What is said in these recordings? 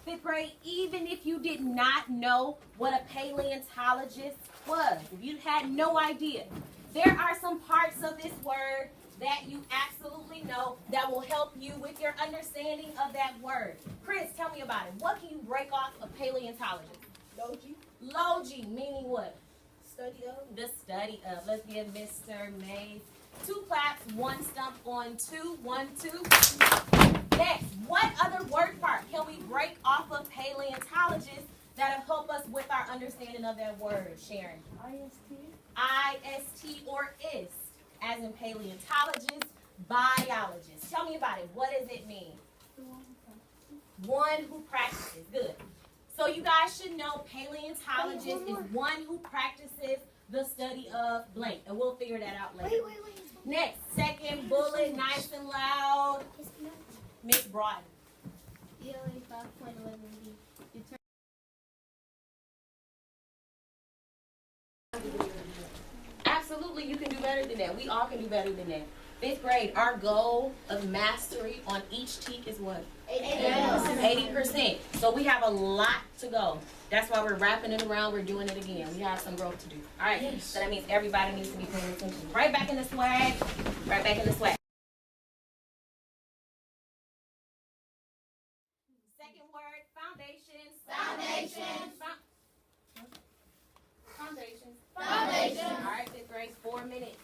Fifth grade, even if you did not know what a paleontologist was, if you had no idea, there are some parts of this word that you absolutely know that will help you with your understanding of that word. Chris, tell me about it. What can you break off a paleontologist? Logi. Logi, meaning what? Study of. The study of. Let's give Mr. Mays 2 claps, 1 stump on 2. 1, 2. Next, what other word part can we break off of paleontologist that'll help us with our understanding of that word, Sharon? IST. IST or IST, as in paleontologist, biologist. Tell me about it. What does it mean? One who practices. Good. So you guys should know paleontologist is one who practices the study of blank. And we'll figure that out later. Wait. Next, second bullet, nice and loud. Miss Broughton. ELA 5.11b. Absolutely, you can do better than that. We all can do better than that. Fifth grade, our goal of mastery on each teak is what? 80%. So we have a lot to go. That's why we're wrapping it around. We're doing it again. We have some growth to do. All right. Yes. So that means everybody needs to be paying attention. Right back in the swag. Right back in the swag. Second word, foundations. Foundations. Foundations. Foundation. All right, fifth grade, 4 minutes.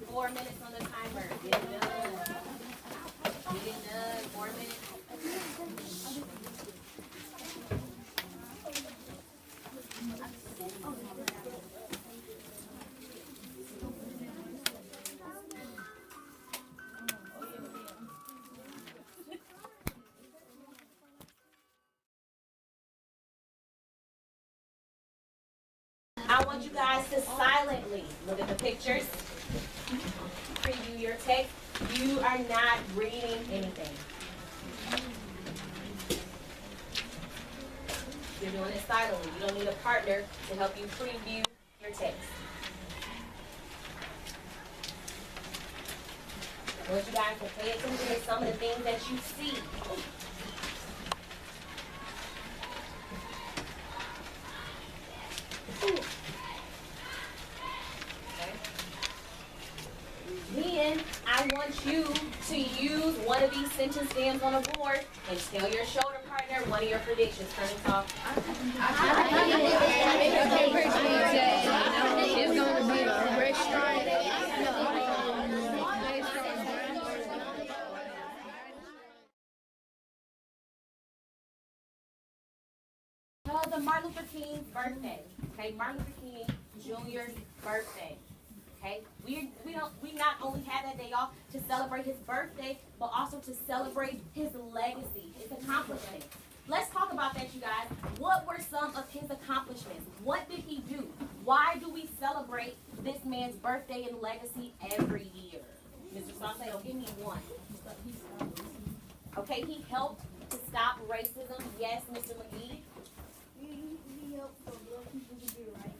4 minutes on the timer. Get it done. Get it done. 4 minutes. I want you guys to silently look at the pictures, preview your text. You are not reading anything. You're doing it silently. You don't need a partner to help you preview your text. I want you guys to pay attention to some of the things that you see. Then I want you to use one of these sentence stems on the board and tell your shoulder partner one of your predictions. Turn it off. It's going to be a great strike. Tell the Martin Luther King's birthday. Okay, Martin Luther King Jr.'s birthday. Okay, we not only have that day off to celebrate his birthday, but also to celebrate his legacy, his accomplishments. Let's talk about that, you guys. What were some of his accomplishments? What did he do? Why do we celebrate this man's birthday and legacy every year? Mr. Saucedo, give me one. Okay, he helped to stop racism. Yes, Mr. McGee. He helped for black people to get rights.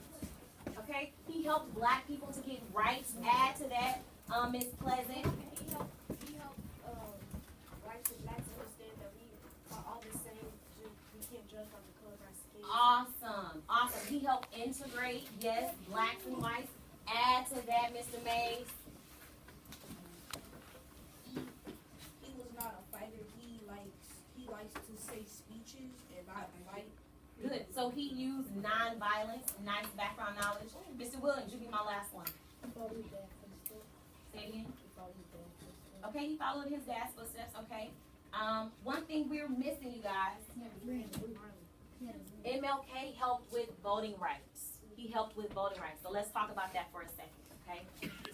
Okay, he helped black people to get rights. Add to that, Ms. Pleasant. He helped whites and blacks understand that we are all the same. We can't judge by the color of our skin. Awesome, awesome. He helped integrate, yes, blacks and whites. Add to that, Mr. Mays. He was not a fighter. He likes to say speeches and not fight. Good. So he used nonviolence, nice background knowledge. Mr. Williams, you be my last one. Say it again. Okay, he followed his dad's footsteps. Okay. One thing we're missing, you guys. MLK helped with voting rights. He helped with voting rights. So let's talk about that for a second. Okay.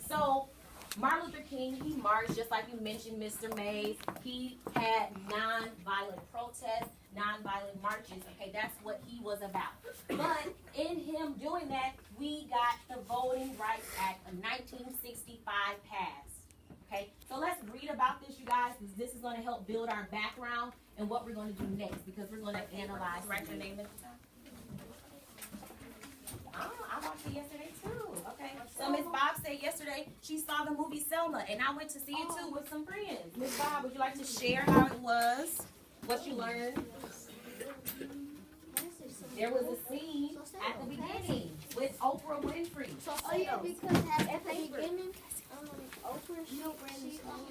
So Martin Luther King, he marched just like you mentioned, Mr. Mays. He had nonviolent protests, nonviolent marches. Okay, that's what he was about. But in him doing that, we got the Voting Rights Act of 1965 passed. Okay, so let's read about this, you guys, because this is going to help build our background and what we're going to do next, because we're going to analyze. Write your name at the top. Oh, I watched it yesterday too. Okay. So Miss Bob said yesterday she saw the movie Selma, and I went to see it too with some friends. Miss Bob, would you like to share how it was? What you learned? There was a scene at the beginning with Oprah Winfrey. Oh yeah, because at the beginning, Oprah,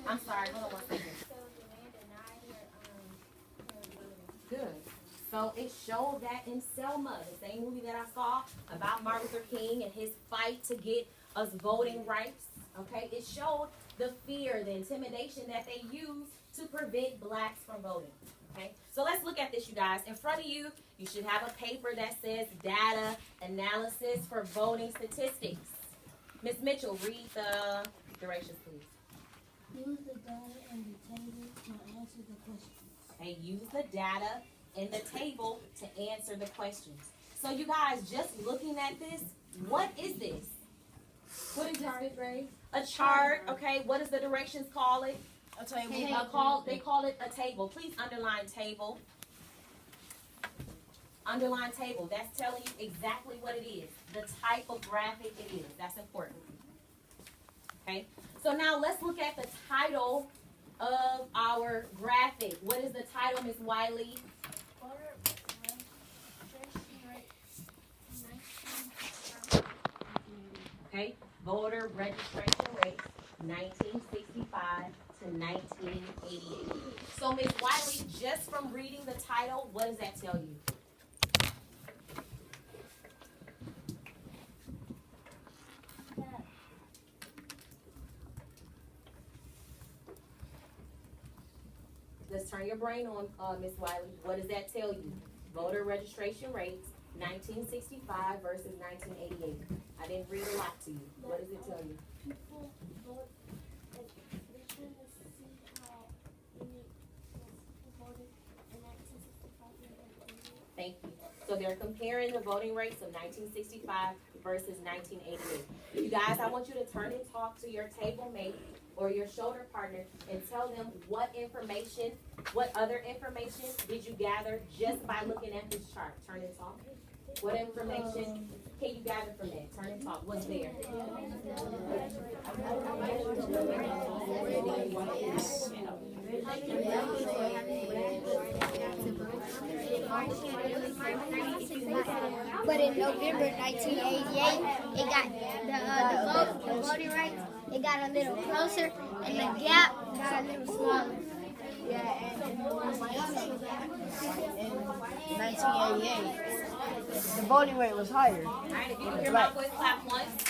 I'm sorry, hold on one second. Good. So it showed that in Selma, the same movie that I saw about Martin Luther King and his fight to get us voting rights. Okay, it showed the fear, the intimidation that they use to prevent blacks from voting. Okay, so let's look at this, you guys. In front of you, you should have a paper that says data analysis for voting statistics. Ms. Mitchell, read the directions, please. use the data and the table to answer the questions. Okay, use the data in the table to answer the questions. So you guys, just looking at this, what is this? What is this, grade? A chart, okay. What does the directions call it? I'll tell you They call it a table. Please underline table. Underline table. That's telling you exactly what it is. The type of graphic it is. That's important. Okay. So now let's look at the title of our graphic. What is the title, Ms. Wiley? Okay. Voter registration rates, 1965 to 1988. So, Ms. Wiley, just from reading the title, what does that tell you? Let's turn your brain on, Ms. Wiley. What does that tell you? Voter registration rates, 1965 versus 1988. I didn't read a lot to you. What does it tell you? People vote, like, they're trying to see how many voted in 1965 and 1988. Thank you. So they're comparing the voting rates of 1965 versus 1988. You guys, I want you to turn and talk to your table mate or your shoulder partner and tell them what information, what other information did you gather just by looking at this chart. Turn and talk. What information can you gather from that? Turn and talk. What's there? But in November 1988, it got the voting rights. It got a little closer, and the gap got a little smaller. Yeah, and in 1988, the voting rate was higher. All right, if you can hear my voice, clap once.